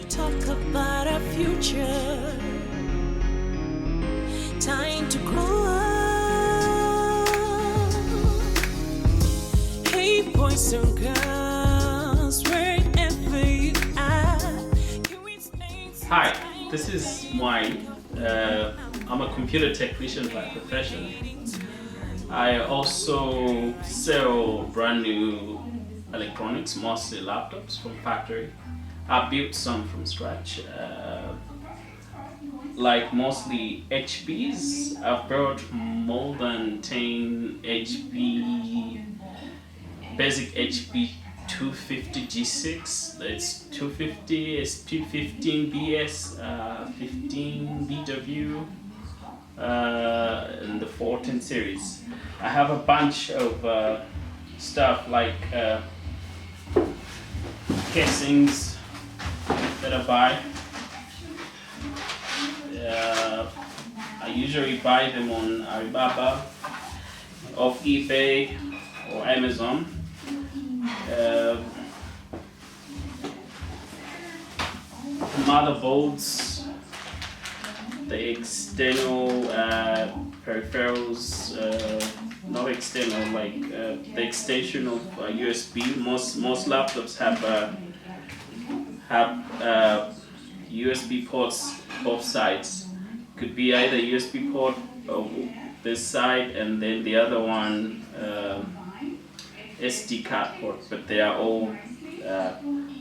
talk about our future. Time to grow up. Hey, boys and girls, wherever you are. Hi, this is Wine. I'm a computer technician by profession. I also sell brand new electronics, mostly laptops from factory. I built some from scratch, like mostly HPs. I've built more than 10 HP, basic HP 250 G6. It's 250, it's 215 BS, 15 BW, in the 14 series. I have a bunch of stuff like casings that I buy. I usually buy them on Alibaba, off eBay or Amazon. Motherboards, the external peripherals, not external, like the extension of USB. Most laptops have USB ports both sides. Could be either USB port of this side and then the other one SD card port, but they are all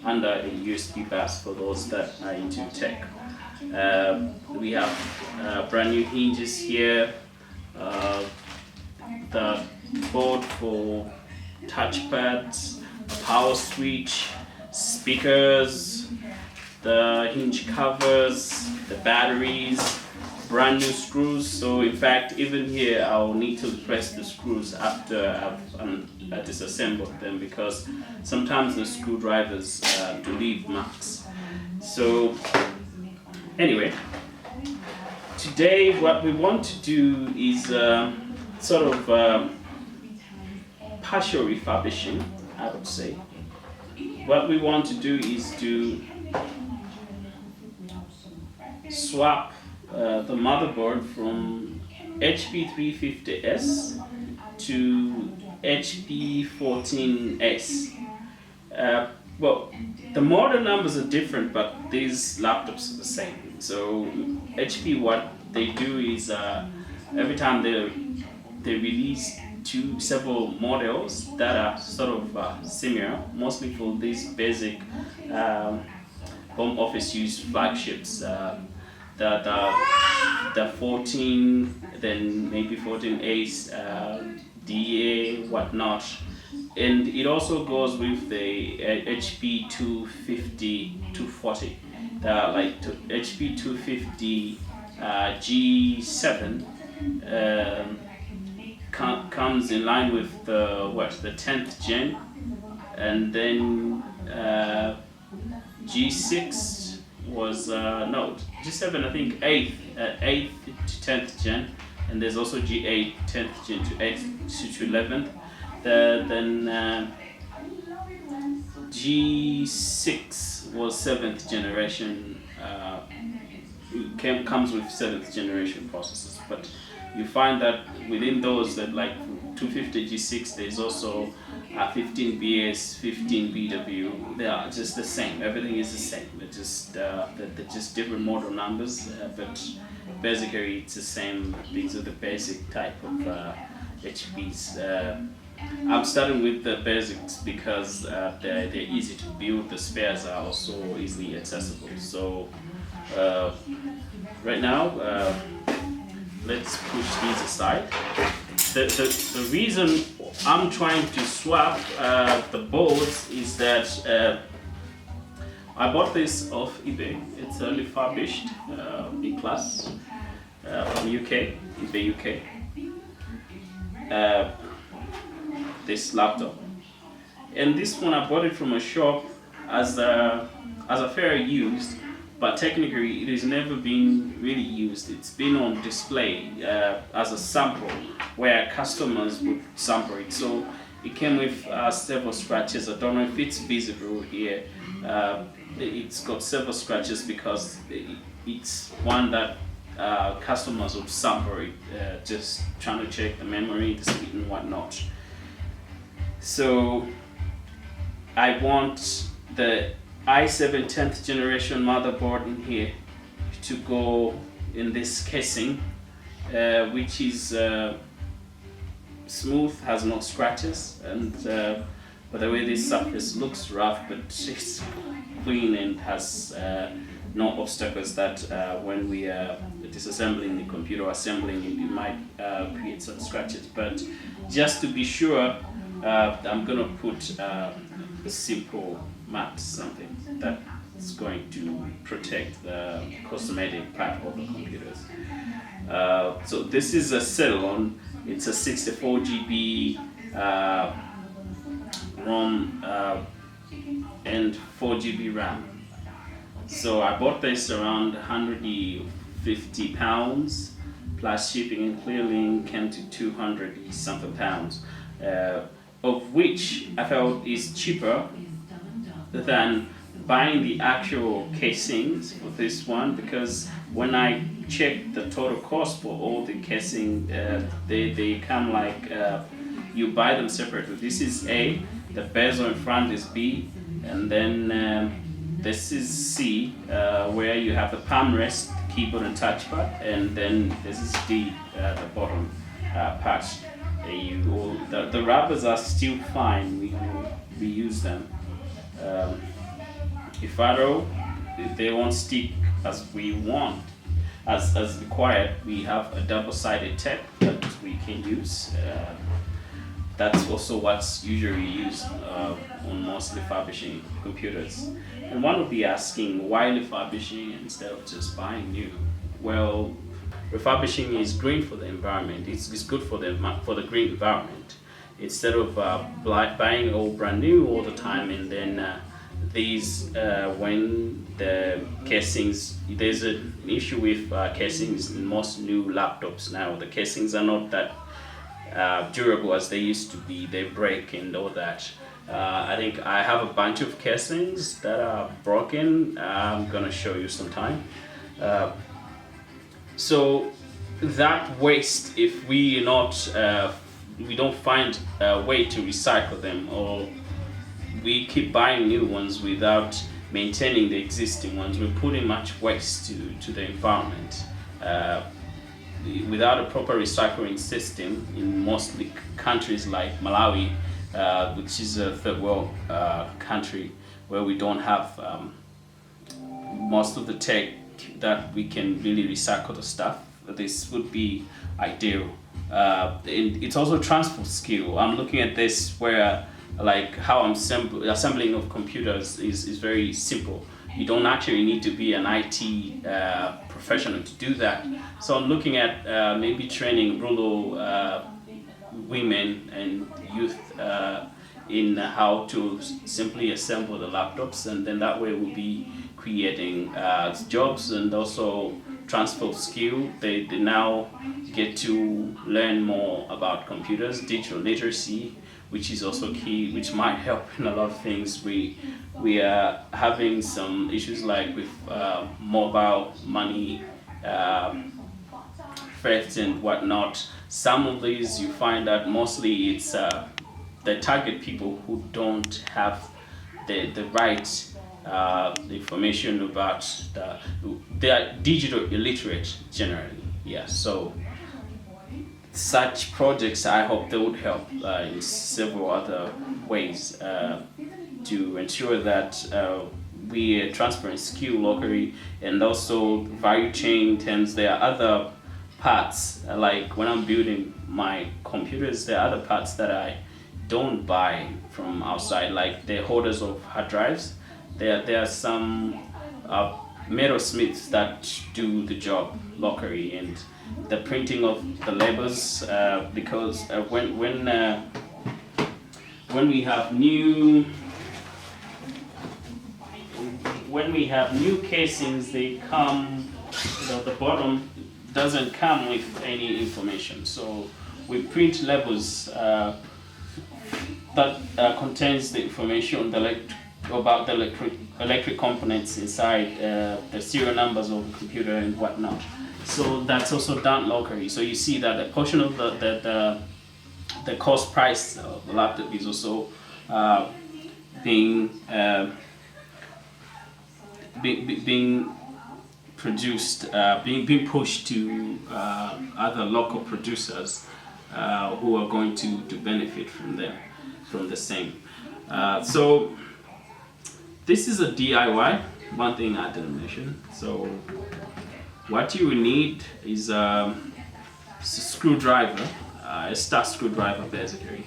under a USB bus for those that are into tech. We have brand new hinges here, the board for touchpads, power switch, speakers, the hinge covers, the batteries, brand new screws. So in fact, even here I'll need to replace the screws after I've disassembled them, because sometimes the screwdrivers do leave marks. So anyway, today what we want to do is sort of partial refurbishing, I would say. What we want to do is to swap the motherboard from HP 350S to HP 14S. Well, the model numbers are different, but these laptops are the same. So HP, what they do is every time they release several models that are sort of similar, mostly for these basic home office use flagships. The 14, then maybe 14A's, DA, whatnot. And it also goes with the HP 250, 240. Like HP 250 G7 comes in line with the 10th gen, and then G6 was G7 I think 8th to 10th gen, and there's also G8 10th gen to 8th to 11th. Then G6 was 7th generation. Comes with 7th generation processors, but you find that within those, that like 250 G6, there's also 15 BS, 15 BW. They are just the same. Everything is the same. They're just different model numbers, but basically it's the same. These are the basic type of HPs. I'm starting with the basics because they're easy to build. The spares are also easily accessible. So right now, let's push these aside. The reason I'm trying to swap the boards is that I bought this off eBay. It's a refurbished B-class from UK, eBay UK. This laptop, and this one I bought it from a shop as a fair used, but technically it has never been really used. It's been on display as a sample where customers would sample it. So it came with several scratches. I don't know if it's visible here. It's got several scratches because it's one that customers would suffer it, just trying to check the memory, the speed and whatnot. So I want the i7 10th generation motherboard in here to go in this casing, which is smooth, has no scratches, and by the way this surface looks rough, but it's clean and has no obstacles that when we are disassembling the computer, assembling it, it might create some scratches. But just to be sure, I'm gonna put a simple mat, something that's going to protect the cosmetic part of the computers. So this is a Celeron. It's a 64 GB ROM and 4 GB RAM. So I bought this around 150 pounds plus shipping and clearing, came to 200 something pounds, of which I felt is cheaper than buying the actual casings for this one, because when I checked the total cost for all the casing, they come like you buy them separately. This is A, the bezel in front is B, and then this is C, where you have the palm rest, keyboard and touchpad, and then this is D, the bottom part. The rubbers are still fine, we use them. If they won't stick as we want, as required, we have a double-sided tape that we can use. That's also what's usually used on most refurbishing computers. And one would be asking, why refurbishing instead of just buying new? Well, refurbishing is green for the environment. It's good for the green environment. Instead of buying all brand new all the time, and then when the casings, there's an issue with casings in most new laptops now. The casings are not that durable as they used to be. They break and all that. I think I have a bunch of casings that are broken. I'm gonna show you sometime. So that waste, if we don't find a way to recycle them, or we keep buying new ones without maintaining the existing ones, we're putting much waste to the environment. Without a proper recycling system in mostly countries like Malawi, which is a third world country where we don't have most of the tech that we can really recycle the stuff, this would be ideal. It's also transfer skill. I'm looking at this where like how assembling of computers is very simple. You don't actually need to be an IT professional to do that. So I'm looking at maybe training rural women and youth in how to simply assemble the laptops, and then that way we'll be creating jobs and also transfer skill. They now get to learn more about computers, digital literacy, which is also key, which might help in a lot of things. We are having some issues like with mobile money, theft and whatnot. Some of these you find that mostly it's they target people who don't have the right information about they are digital illiterate generally. Yeah, so such projects, I hope they would help in several other ways to ensure that we are transferring skill locally, and also value chain in terms. There are other parts, like when I'm building my computers, there are other parts that I don't buy from outside, like the holders of hard drives. There are some metalsmiths that do the job locally, and the printing of the labels, because when we have new casings, they come, the bottom doesn't come with any information, so we print labels that contains the information about the electric components inside, the serial numbers of the computer and whatnot. So that's also done locally. So you see that a portion of the cost price of the laptop is also being produced, being pushed to other local producers who are going to benefit from the same. So this is a DIY. One thing I didn't mention. So what you will need is a screwdriver, a star screwdriver basically.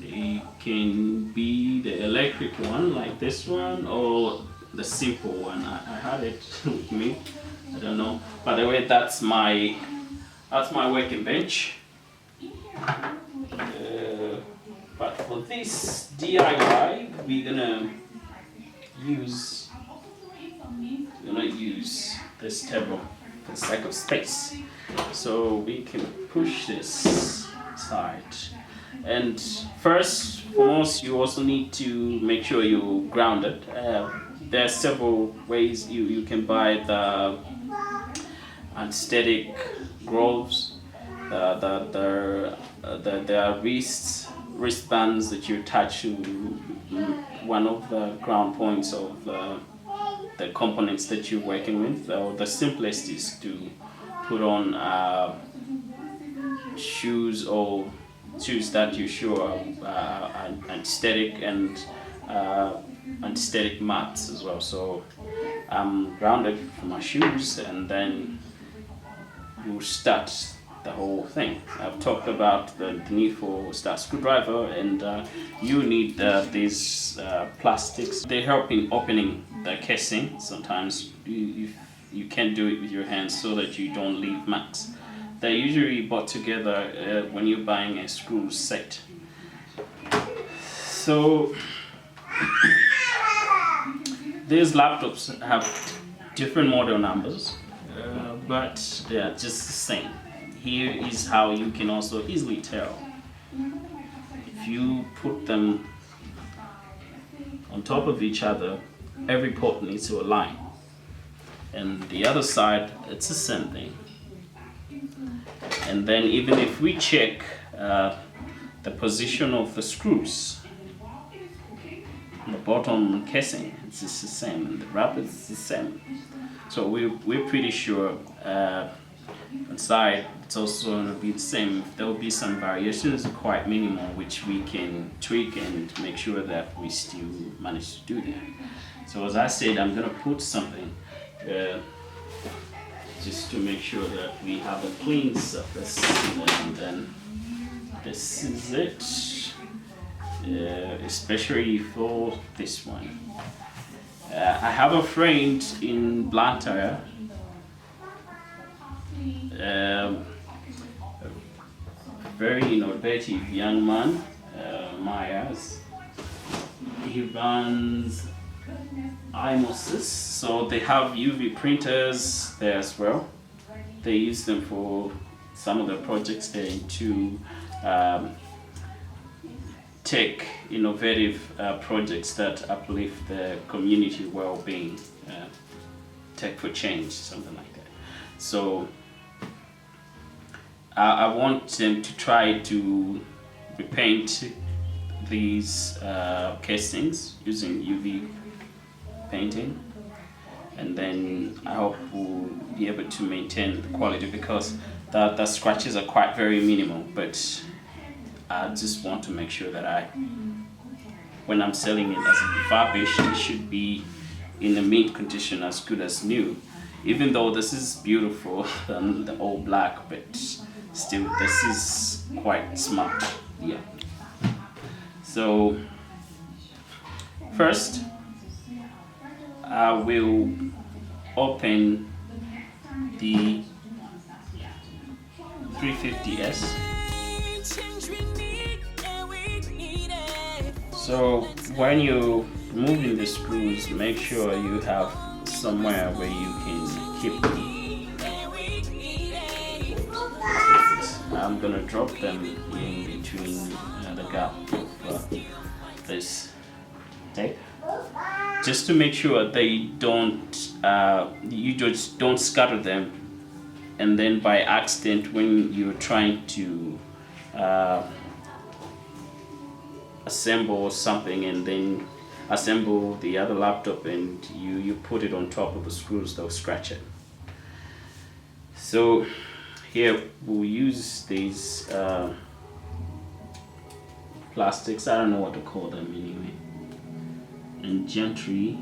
It can be the electric one like this one or the simple one. I had it with me. I don't know. By the way, that's my working bench. But for this DIY, we're gonna use this table for the sake of space. So we can push this aside. And first, foremost, you also need to make sure you're grounded. There are several ways you can buy the anesthetic gloves. There are wristbands that you attach to one of the ground points of the components that you're working with. The simplest is to put on shoes that you sure are anesthetic and anesthetic mats as well. So I'm grounded for my shoes, and then we'll start the whole thing. I've talked about the need for star screwdriver, and you need these plastics. They help in opening the casing. Sometimes you can't do it with your hands so that you don't leave marks. They're usually bought together when you're buying a screw set. So these laptops have different model numbers, but they are just the same. Here is how you can also easily tell. If you put them on top of each other, every port needs to align. And the other side, it's the same thing. And then even if we check the position of the screws, the bottom casing, it's just the same, and the wrap is the same. So we're pretty sure inside it's also going to be the same. There will be some variations, quite minimal, which we can tweak and make sure that we still manage to do that. So as I said, I'm going to put something just to make sure that we have a clean surface, and then this is it, especially for this one. I have a friend in Blantyre, a very innovative young man, Myers. He runs IMOSys, so they have UV printers there as well. They use them for some of the projects they're into. Tech innovative projects that uplift the community well-being, tech for change, something like that. So I want them to try to repaint these casings using UV painting, and then I hope we'll be able to maintain the quality, because the scratches are quite very minimal, but I just want to make sure that when I'm selling it as refurbished, it should be in a mint condition, as good as new. Even though this is beautiful than the old black, but still this is quite smart. Yeah. So first, I will open the 350S. So when you're moving the screws, make sure you have somewhere where you can keep them. I'm gonna drop them in between the gap of this tape, just to make sure they don't you just don't scatter them, and then by accident when you're trying to assemble something and then assemble the other laptop and you put it on top of the screws, they'll scratch it. So here we'll use these plastics, I don't know what to call them anyway, and gently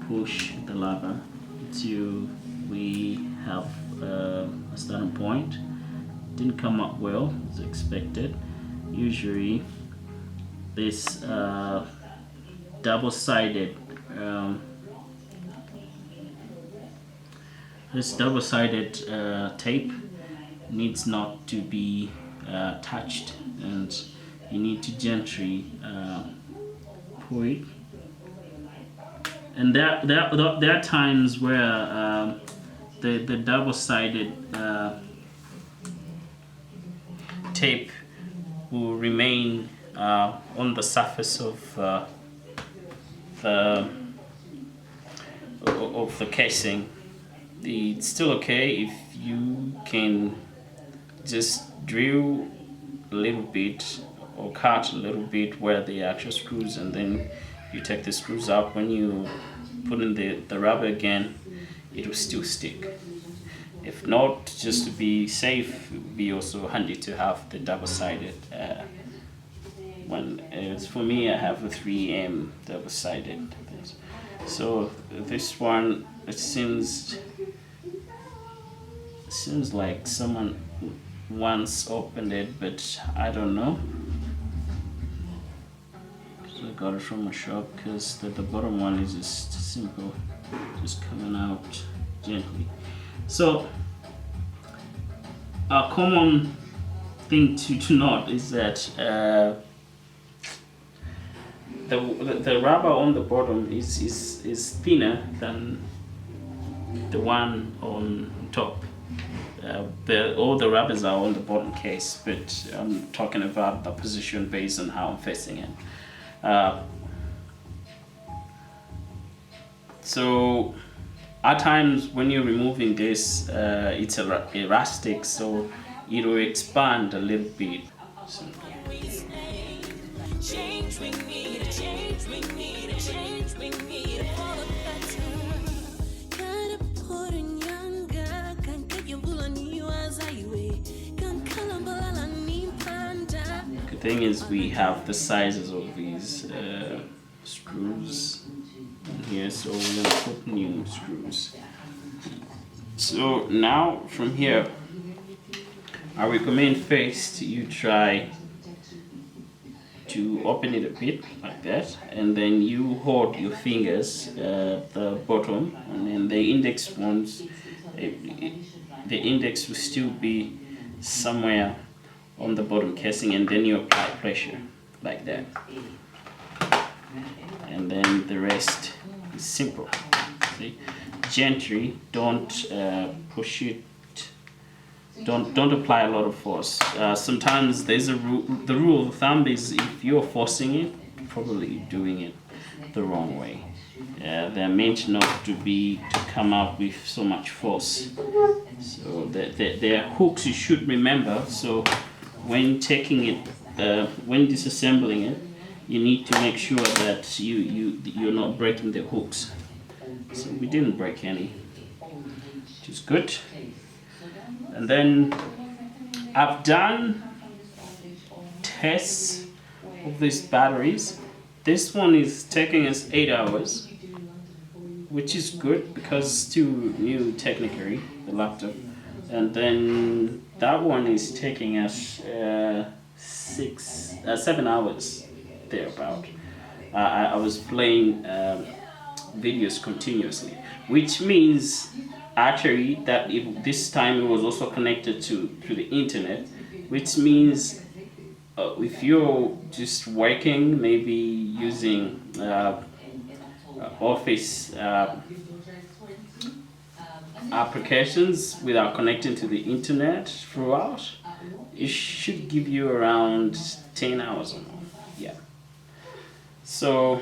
push the lever until we have a starting point. Didn't come up well as expected. Usually this double-sided tape needs not to be touched, and you need to gently pull it. And there are times where the double-sided tape will remain on the surface of the casing. It's still okay if you can just drill a little bit or cut a little bit where the actual screws, and then you take the screws out. When you put in the rubber again, it will still stick. If not, just to be safe, it would be also handy to have the double-sided one. It's for me, I have a 3M double-sided. So this one, it seems like someone once opened it, but I don't know. So I got it from a shop because the bottom one is just simple, just coming out gently. So a common thing to note is that the rubber on the bottom is thinner than the one on top. All the rubbers are on the bottom case, but I'm talking about the position based on how I'm facing it. So at times when you're removing this, it's elastic, so it will expand a little bit. So, Change we need, change we need, change we need for the better. Kada putting younger, can get your bull on you as I way. Can kalambala ni panda. the thing is, we have the sizes of these screws in here, so we're gonna put new screws. So now from here, I recommend first you try to open it a bit like that, and then you hold your fingers the bottom, and then the index ones, the index will still be somewhere on the bottom casing, and then you apply pressure like that, and then the rest is simple. See, gently, don't push it. Don't apply a lot of force. Sometimes there's a the rule of thumb is if you're forcing it, you're probably doing it the wrong way. They're meant not to come out with so much force. So they're hooks you should remember. So when taking it, when disassembling it, you need to make sure that you're not breaking the hooks. So we didn't break any, which is good. And then I've done tests of these batteries. This one is taking us 8 hours, which is good because it's still new technically, the laptop. And then that one is taking us 7 hours thereabout. I was playing videos continuously, which means actually that this time it was also connected to the internet, which means if you're just working, maybe using office applications without connecting to the internet throughout, it should give you around 10 hours or more. Yeah. So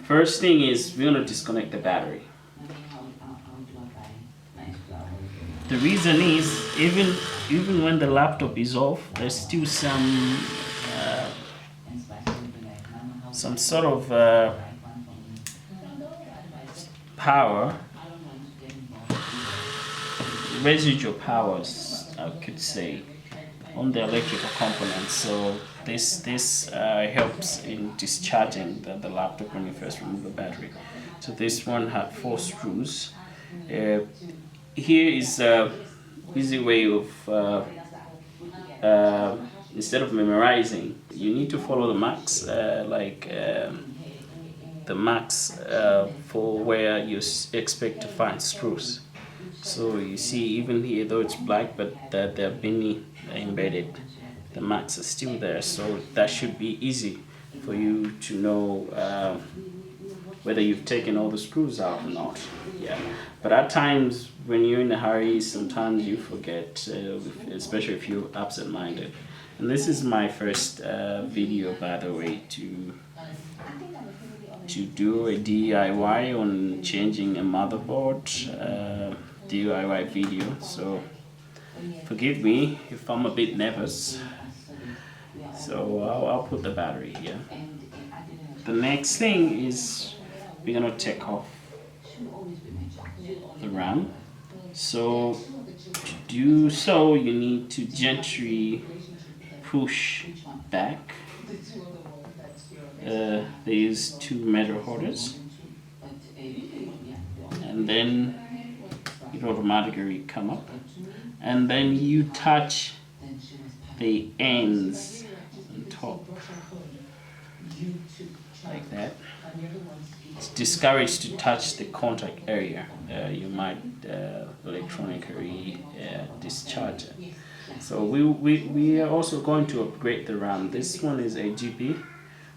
first thing is we're gonna disconnect the battery. The reason is even when the laptop is off, there's still some sort of power, residual powers, I could say, on the electrical components. So this helps in discharging the laptop when you first remove the battery. So this one had 4 screws. Here is a easy way of instead of memorizing, you need to follow the marks, the marks for where you expect to find screws. So you see, even here, though it's black, but they're being embedded, the marks are still there. So that should be easy for you to know whether you've taken all the screws out or not. Yeah. But at times, when you're in a hurry, sometimes you forget, especially if you're absent-minded. And this is my first video, by the way, to do a DIY on changing a motherboard, DIY video. So forgive me if I'm a bit nervous. So I'll put the battery here. The next thing is we're gonna take off the RAM. So to do so, you need to gently push back. These 2 metal holders, and then it automatically come up, and then you touch the ends on top like that. It's discouraged to touch the contact area. You might electronically discharge it. So we are also going to upgrade the RAM. This one is 8 GB.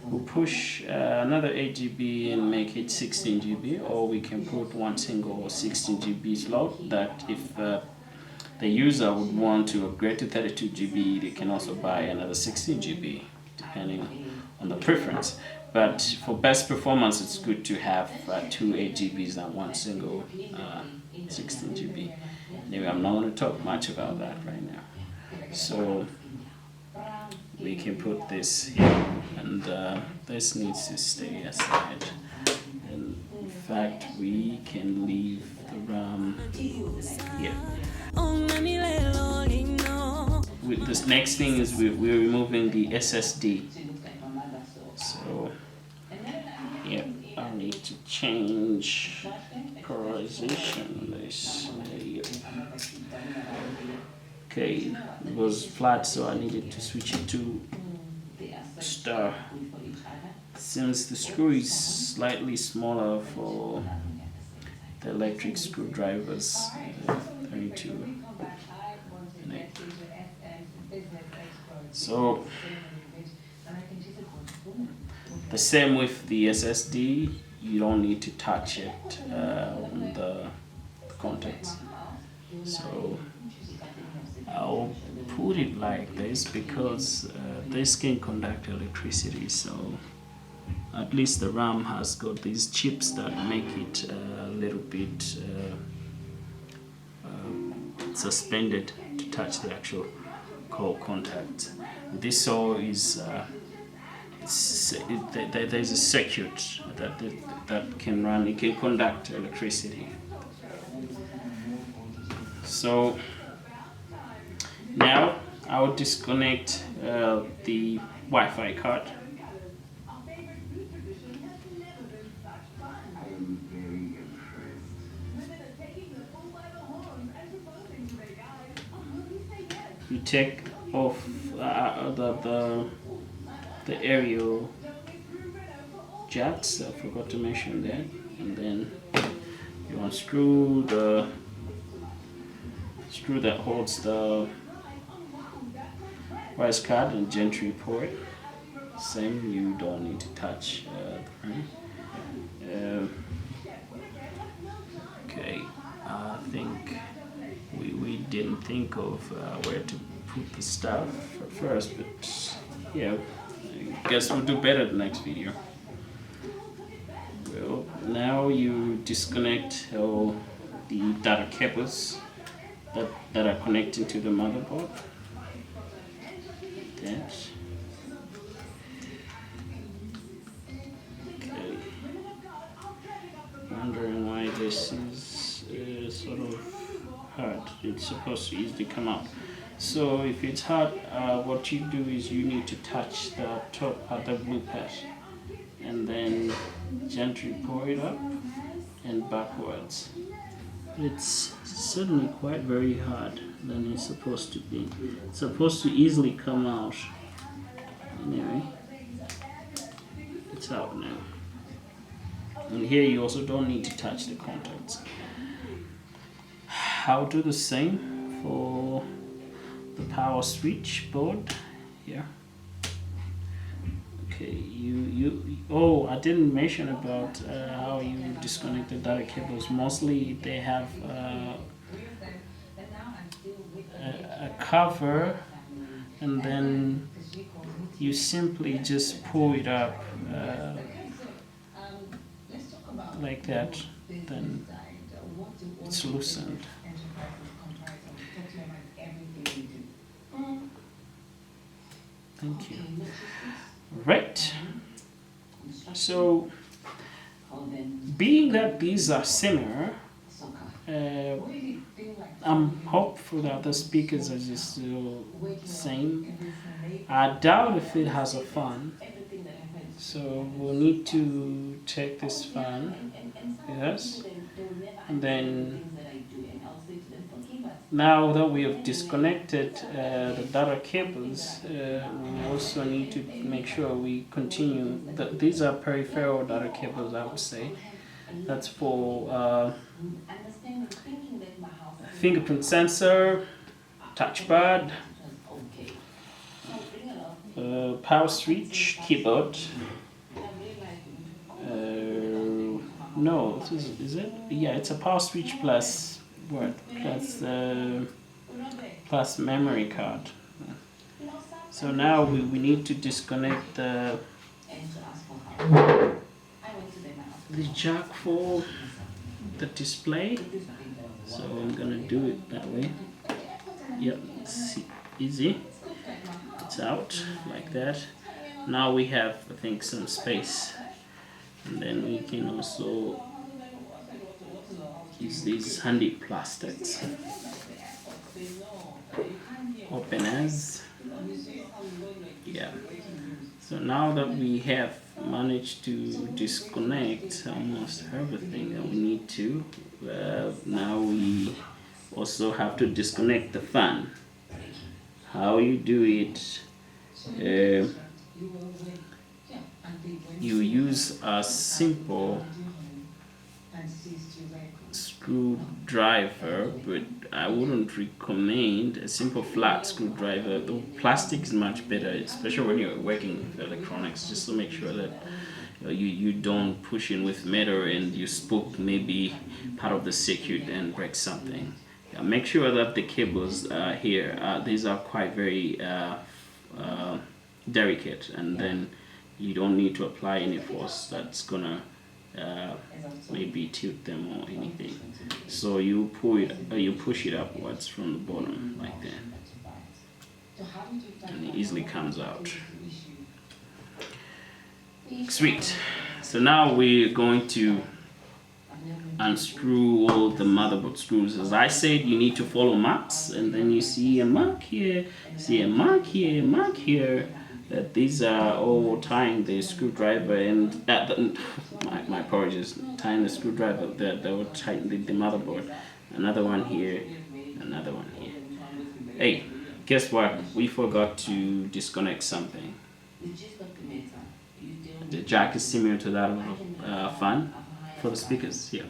We'll push another 8 GB and make it 16 GB, or we can put one single 16 GB slot that if the user would want to upgrade to 32 GB, they can also buy another 16 GB, depending on the preference. But for best performance, it's good to have 2 8 GBs and one single 16 GB. Anyway, I'm not going to talk much about that right now. So we can put this here, and this needs to stay aside. And in fact, we can leave the RAM here. This next thing is we're removing the SSD. So yeah, I need to change polarization. Okay, it was flat, so I needed to switch it to star. Since the screw is slightly smaller for the electric screwdrivers, 32. So the same with the SSD, you don't need to touch it on the contacts. So I'll put it like this because this can conduct electricity, so at least the RAM has got these chips that make it a little bit suspended to touch the actual core contact. This all is there's a circuit that can run, it can conduct electricity. So now I'll disconnect the Wi-Fi card. You take off the aerial jacks, I forgot to mention that, and then you unscrew the screw that holds the wires card and gently pour it. Same, you don't need to touch the frame. Okay, I think we didn't think of where to put the stuff first, but yeah, I guess we'll do better the next video. Well, now you disconnect all the data cables that are connected to the motherboard. That. Okay. Wondering why this is sort of hard. It's supposed to easily come out. So if it's hard, what you do is you need to touch the top part, the blue part, and then gently pour it up and backwards. It's certainly quite very hard than it's supposed to be. It's supposed to easily come out. Anyway, it's out now. And here you also don't need to touch the contacts. I'll do the same for the power switch board here. Okay, oh, I didn't mention about how you disconnect the data cables. Mostly they have a cover, and then you simply just pull it up like that, then it's loosened. Thank you. Right. So, being that these are similar, I'm hopeful that the speakers are just the same. I doubt if it has a fan. So we'll need to check this fan. Yes. And then now that we have disconnected the data cables, we also need to make sure we continue. These are peripheral data cables, I would say. That's for fingerprint sensor, touchpad, power switch, keyboard. No, is it? Yeah, it's a power switch plus what? Plus memory card. So now we need to disconnect the jack for the display. So I'm gonna do it that way. Yep, it's easy. It's out like that. Now we have, I think, some space, and then we can also use these handy plastics. Open as. Yeah. So now that we have managed to disconnect almost everything that we need to, now we also have to disconnect the fan. How you do it, you use a simple screwdriver, but I wouldn't recommend a simple flat screwdriver. The plastic is much better, especially when you're working with electronics, just to make sure that you don't push in with metal and you spook maybe part of the circuit and break something. Yeah, make sure that the cables here, these are quite very delicate, and then you don't need to apply any force that's gonna maybe tilt them or anything. So you push it upwards from the bottom like that, and it easily comes out. Sweet. So now we're going to unscrew all the motherboard screws. As I said, you need to follow marks, and then you see a mark here, see a mark here, mark here. That these are all tying the screwdriver, and my apologies, tying the screwdriver that will tighten the motherboard. Another one here, another one here. Hey, guess what? We forgot to disconnect something. The jack is similar to that of a fan for the speakers here.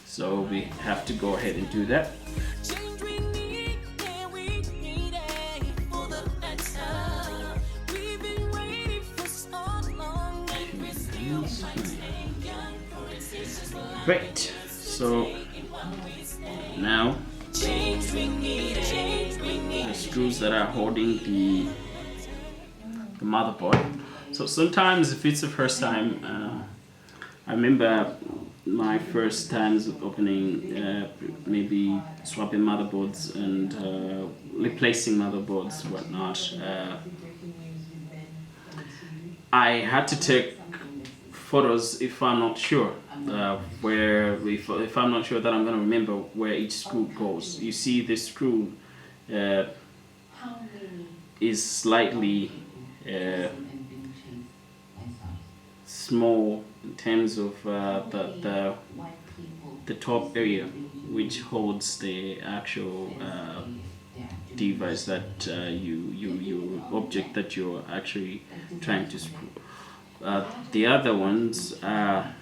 So we have to go ahead and do that. Great. So now the screws that are holding the motherboard. So sometimes if it's the first time, I remember my first times opening, maybe swapping motherboards and replacing motherboards, whatnot. I had to take photos if I'm not sure if I'm not sure that I'm gonna remember where each screw goes. You see, this screw is slightly small in terms of the top area, which holds the actual device that you object that you're actually trying to screw. The other ones are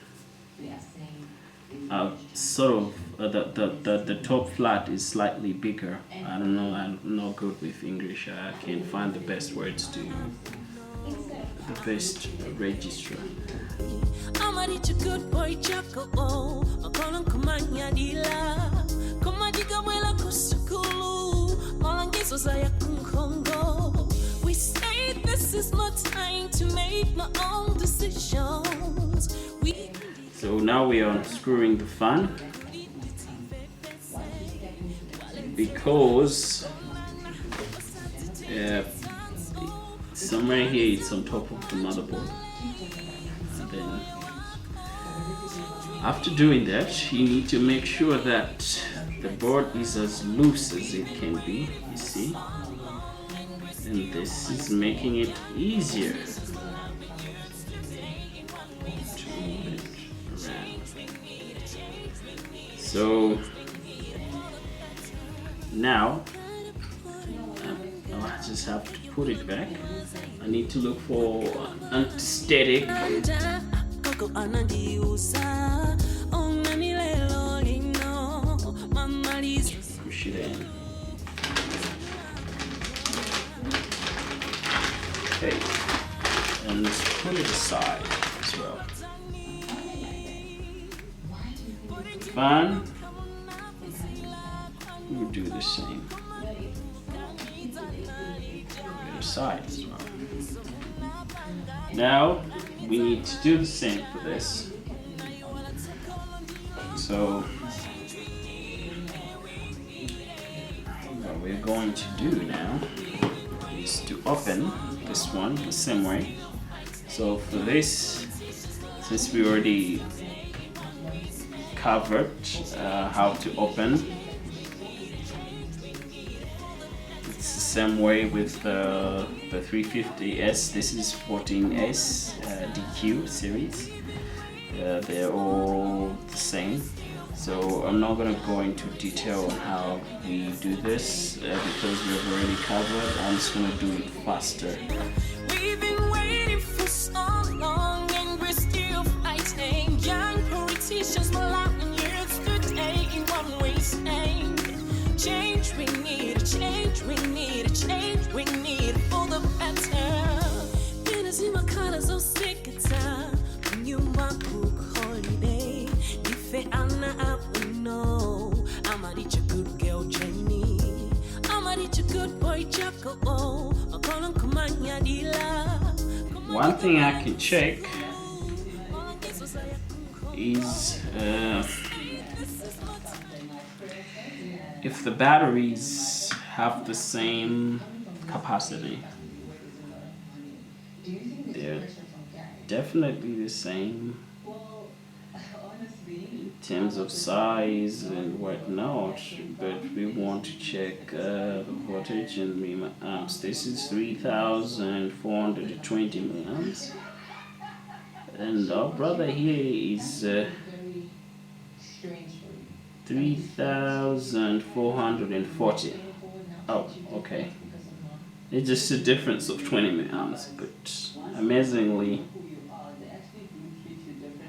sort of the top flat is slightly bigger. I don't know, I'm not good with English. I can't find the best words to the best register. I'm a rich good boy, Jaco. I'm calling Kumanya Dila. Komadiga Wella Kusukulu. Malangiso Zaya Kunkongo. We say this is my time to make my own decisions. So now we are unscrewing the fan, because somewhere here it's on top of the motherboard. And then after doing that, you need to make sure that the board is as loose as it can be, you see, and this is making it easier to move it around. So now I just have to put it back. I need to look for anti-static. Push it in. Okay, and let's put it aside as well. Fan, we'll do the same. Side as well. Now we need to do the same for this. So what we're going to do now is to open this one the same way. So for this, since we already covered how to open, same way with the 350S. This is 14S DQ series. They're all the same. So I'm not going to go into detail on how we do this because we've already covered. I'm just going to do it faster. We've been waiting for so long and we're still fighting. Young politicians allowing years to take in one way saying, change, we need a change, we need a change, we need it for the better. Penazima colors of sick time. You want book holiday. If Anna up, we know. I'm a rich good girl, Jenny. I'm a rich good boy, Jaco. I'm calling Kumanya Dila. One thing I can check is if the batteries have the same capacity. They're definitely the same in terms of size and whatnot, but we want to check the voltage and milliamps. This is 3,420 milliamps, and our brother here is 3,440. Oh, okay. It's just a difference of 20 milliamps, but amazingly,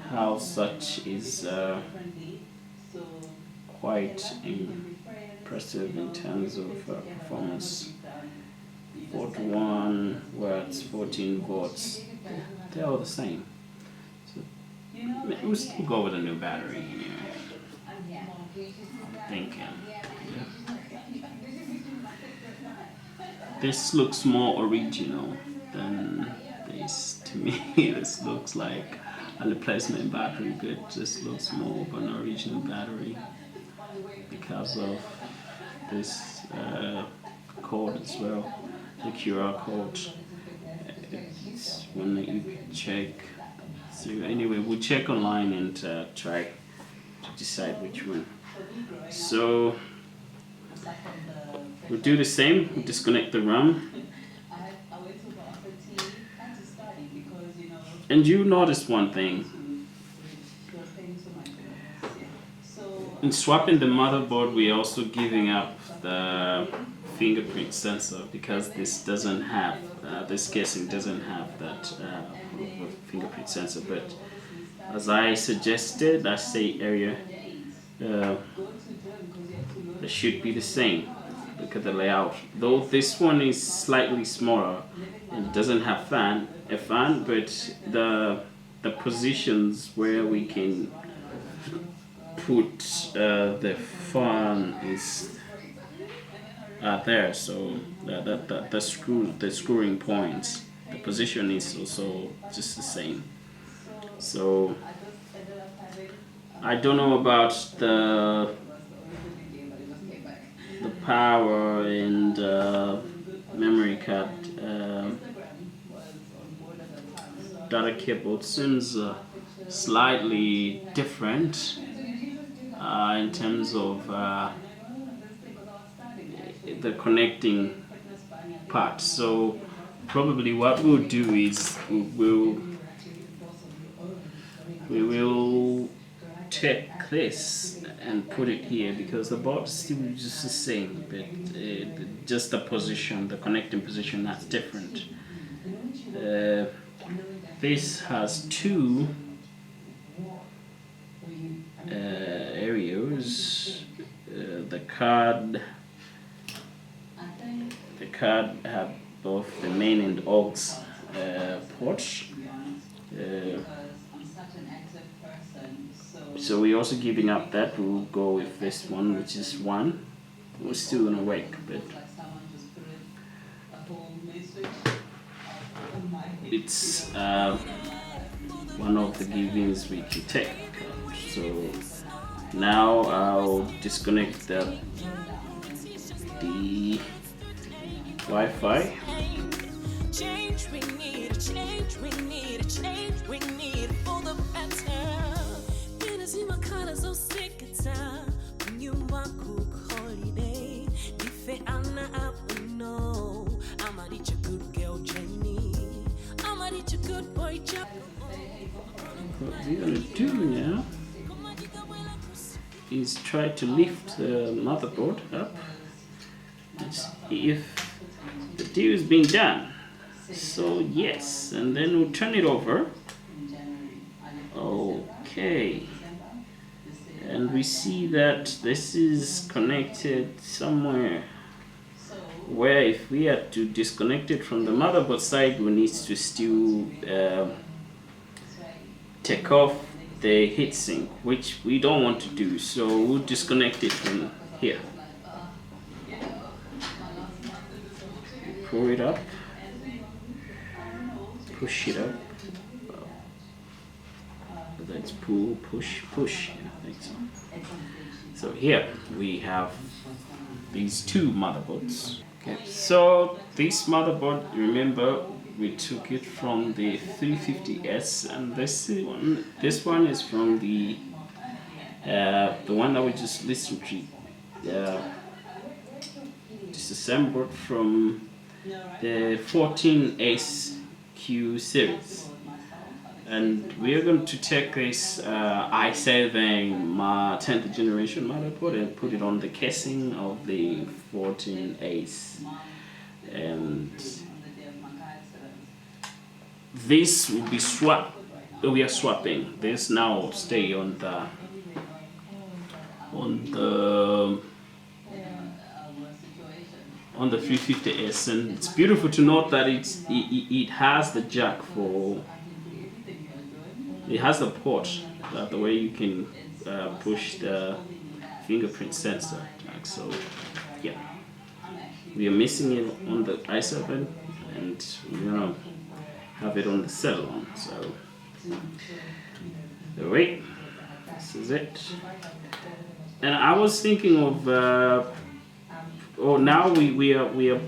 how such is quite impressive in terms of performance. 41 watts, 14 volts, they're all the same. So we'll still go with a new battery anyway. I'm thinking. Yeah. this looks more original than this. To me, this looks like a replacement battery, but this looks more of an original battery because of this code as well, the QR code. It's when you check. So anyway, we'll check online and try to decide which one. So we'll do the same. We'll disconnect the RAM. And you notice one thing. In swapping the motherboard, we're also giving up the fingerprint sensor because this doesn't have, this casing doesn't have that fingerprint sensor. But as I suggested, I say earlier, it should be the same. Look at the layout. Though this one is slightly smaller and doesn't have a fan, but the positions where we can put the fan is there. So the screwing points, the position is also just the same. So I don't know about the power and memory card data cable. Seems slightly different in terms of the connecting part. So probably what we'll do is we will take this and put it here because the board is still just the same, but just the position, the connecting position, that's different. This has two areas. The card have both the main and aux ports. So we're also giving up that. We'll go with this one, which is one. We're still gonna work, but it's one of the givings we can take. So now I'll disconnect the Wi-Fi. Change, we need a change, we need a change, we need it for the better. Penazima colors of sick time. When you want cook holiday, if Anna up no, I'm a rich good girl Jenny. I'm a rich good boy Jack. What we're gonna do now is try to lift the motherboard up and see if the deal is being done. So yes, and then we'll turn it over. Okay, and we see that this is connected somewhere where if we had to disconnect it from the motherboard side, we need to still take off the heatsink, which we don't want to do, so we'll disconnect it from here. Pull it up, push it up. Let's pull, push, push. I think so. So here we have these two motherboards. Okay, so this motherboard, remember, we took it from the 350S, and this one is from the one that we just listened to, disassembled from the 14SQ series. And we are going to take this i7 10th generation motherboard and put it on the casing of the 14S. And this will be swapped. We are swapping. This now will stay on the 350S, and it's beautiful to note that it has the jack for. It has the port, the way you can push the fingerprint sensor jack. So yeah, we are missing it on the i7 and we're gonna have it on the 7. So wait, this is it. And I was thinking of now we are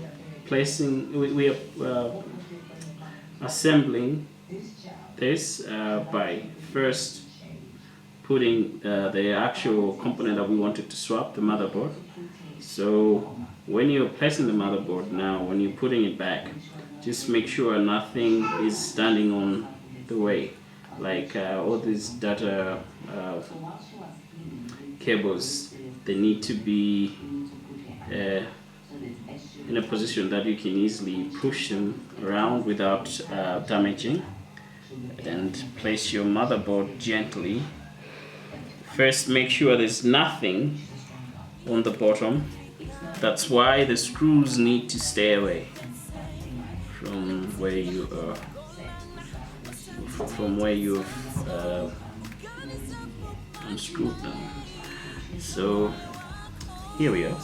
placing we are assembling this by first putting the actual component that we wanted to swap, the motherboard. So when you're placing the motherboard now, when you're putting it back, just make sure nothing is standing on the way, like all these data cables. They need to be in a position that you can easily push them around without damaging. And place your motherboard gently. First, make sure there's nothing on the bottom. That's why the screws need to stay away from where you are, from where you've unscrewed them. So here we are.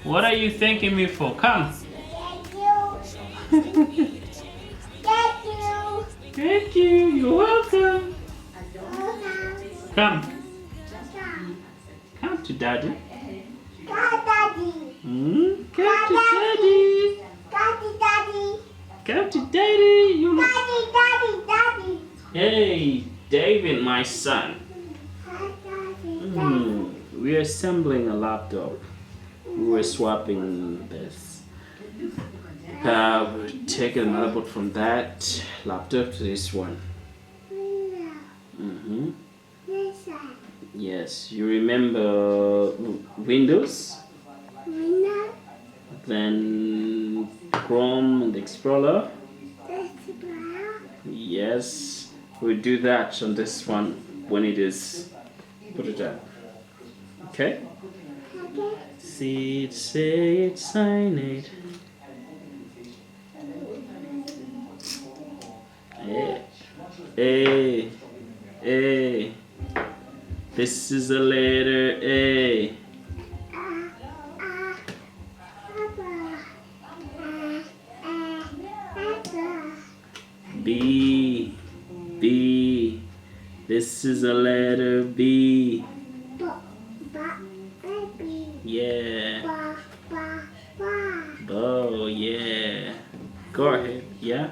What are you thanking me for? Come. Thank you. Thank you. You're welcome. Come. Come to daddy. Daddy. Come to daddy. Daddy. Come to daddy. You look. Daddy. Hey, David, my son. We are assembling a laptop. We were swapping this. We're taking a motherboard from that laptop to this one. Yes, you remember Windows? Then Chrome and Explorer? Yes, we'll do that on this one when it is put it up. Okay? See it, say it, sign it. A. This is the letter A. B. This is the letter B. Yeah. Oh, yeah. Go ahead. Yeah?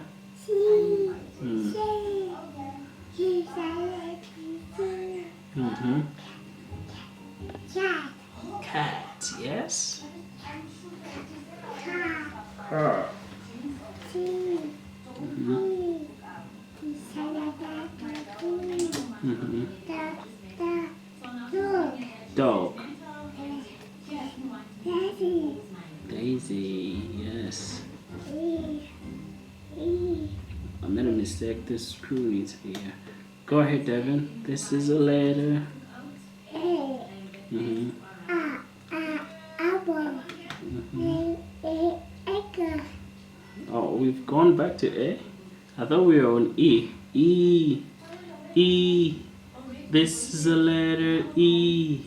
Cat. Yes? Car. Dog. Daisy. Yes. I made a mistake. This screw needs to be here. Go ahead, Devin. This is a letter. Oh, we've gone back to A. I thought we were on E. E. This is a letter E.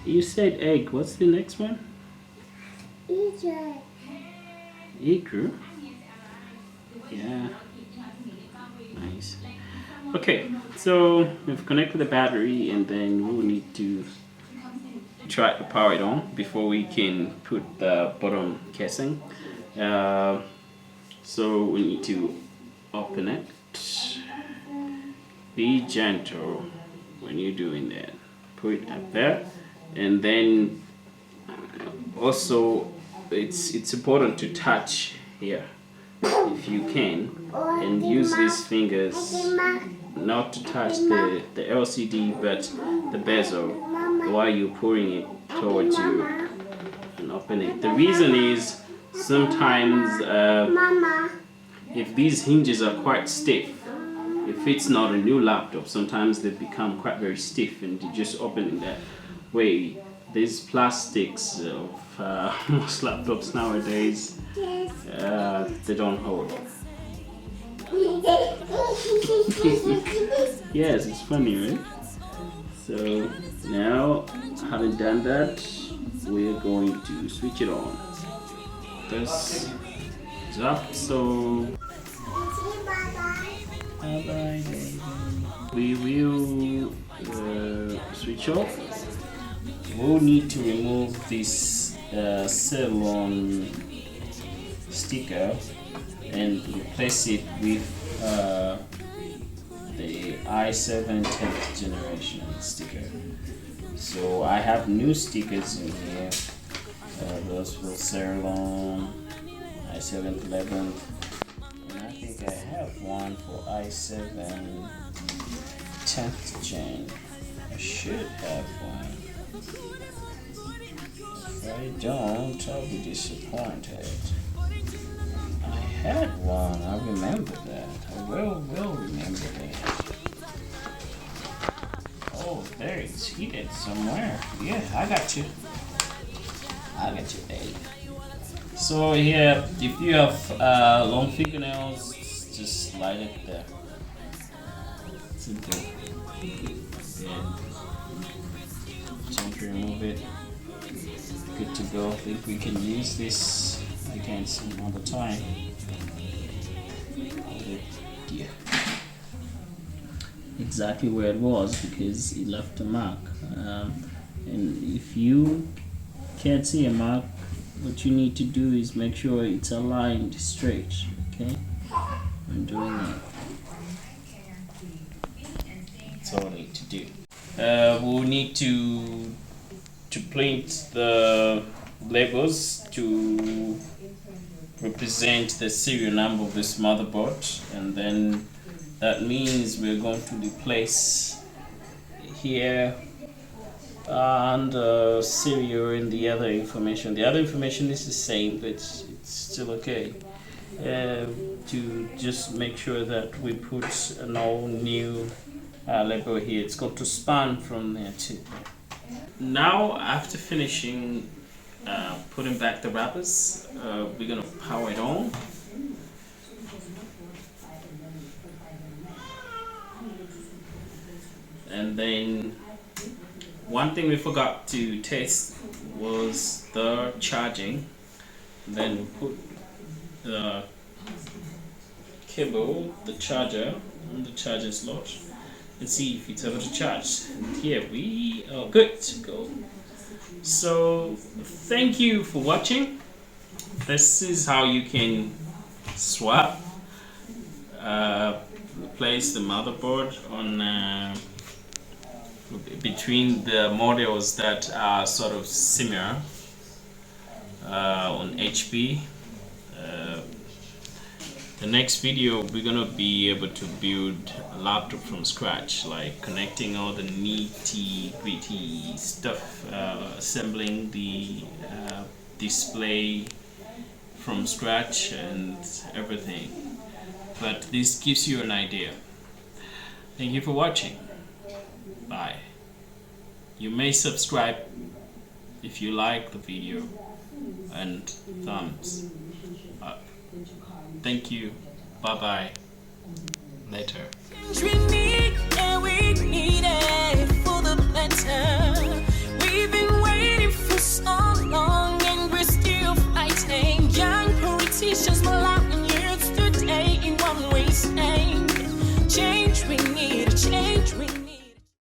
You said egg. What's the next one? Eager. Yeah. Nice. Okay, so we've connected the battery and then we'll need to try to power it on before we can put the bottom casing. So we need to open it. Be gentle when you're doing that. Put it up there, and then also it's important to touch here if you can, and use these fingers not to touch the LCD but the bezel while you're pouring it towards you and open it. The reason is sometimes if these hinges are quite stiff, if it's not a new laptop, sometimes they become quite very stiff, and you just open it that way these plastics of most laptops nowadays, they don't hold. Yes, it's funny, right? So now, having done that, we're going to switch it on. This is up, so bye bye, baby. We will switch off. We'll need to remove this Ceylon sticker and replace it with the i7 10th generation sticker. So I have new stickers in here. Those for Ceylon, i7 11th, and I think I have one for i7 10th gen. I should have one. If I don't, I'll be disappointed. I had one, I remember that. I will remember that. Oh, there it's hidden somewhere. Yeah, I got you. I got you, babe. So here, if you have long fingernails, just slide it there. Simple. Yeah. Gently remove it. Good to go. I think we can use this again some other time. Yeah. Exactly where it was because it left a mark. And if you can't see a mark, what you need to do is make sure it's aligned straight. Okay? I'm doing that. That's all I need to do. We'll need to print the labels to represent the serial number of this motherboard, and then that means we're going to replace here and serial and the other information. The other information is the same, but it's still okay. To just make sure that we put an all new label here. It's got to span from there too. Now, after finishing putting back the wrappers, we're gonna power it on. And then one thing we forgot to test was the charging. Then we put the cable, the charger, on the charging slot and see if it's able to charge. And here we are good to go. So thank you for watching. This is how you can swap, replace the motherboard on between the models that are sort of similar on HP. The next video we're gonna be able to build a laptop from scratch, like connecting all the nitty-gritty stuff, assembling the display from scratch and everything. But this gives you an idea. Thank you for watching. Bye. You may subscribe if you like the video, and thumbs up. Thank you. Bye bye. Later.